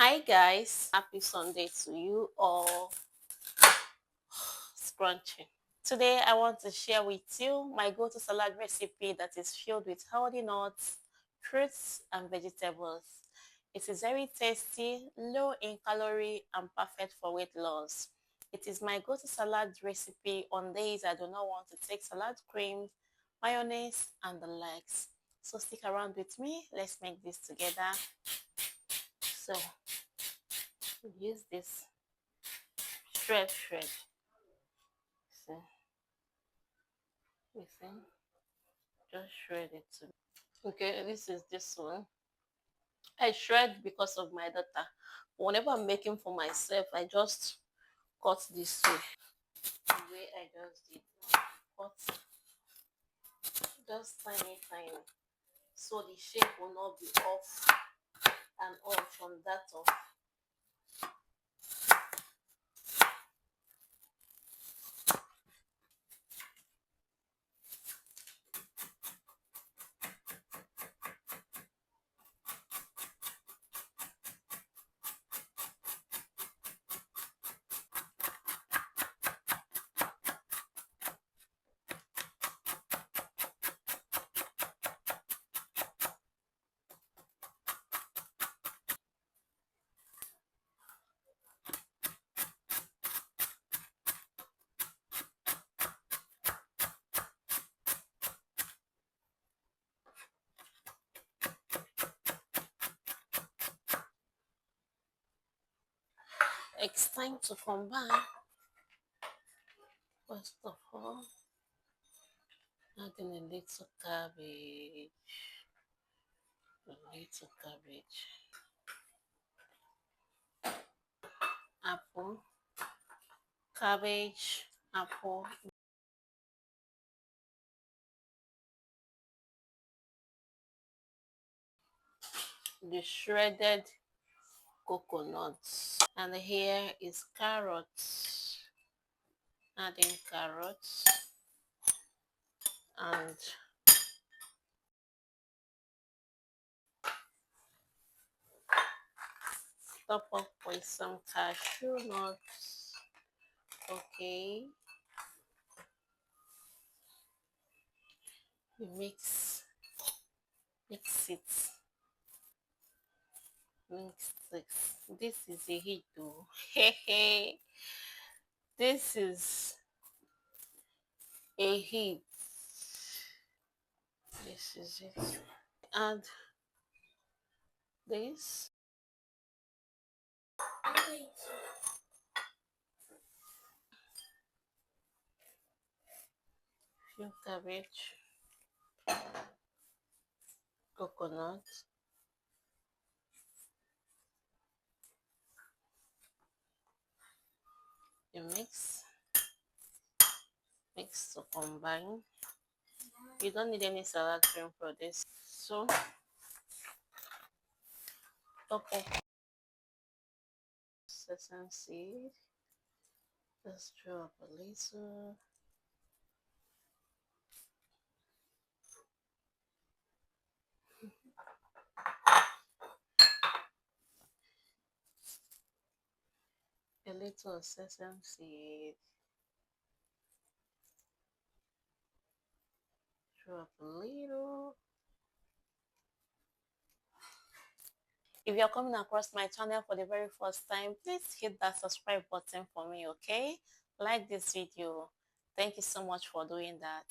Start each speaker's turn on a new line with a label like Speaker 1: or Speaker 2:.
Speaker 1: Hi guys, happy Sunday to you all. Scrunching. Today I want to share with you my go-to salad recipe that is filled with healthy nuts, fruits and vegetables. It is very tasty, low in calorie and perfect for weight loss. It is my go-to salad recipe on days I do not want to take salad cream, mayonnaise and the likes. So stick around with me. Let's make this together. So use this shred. See, you see, just shred it too. Okay, this is this one. I shred because of my daughter. Whenever I'm making for myself, I just cut this way. The way I just did. Cut just tiny. So the shape will not be off and on from that of it's time to combine. First of all, adding a little cabbage, apple, cabbage, apple, the shredded coconut, and here is carrots. Adding carrots and top up with some cashew nuts. Okay, you mix it. This is a hit though. Hey, this is a hit. This is it. Add this. Few cabbage, coconut. You mix to combine. You don't need any salad cream for this. So top up sesame seed. Just drop a little. A little sesame seed. Drop a little. If you're coming across my channel for the very first time, please hit that subscribe button for me, okay? Like this video. Thank you so much for doing that.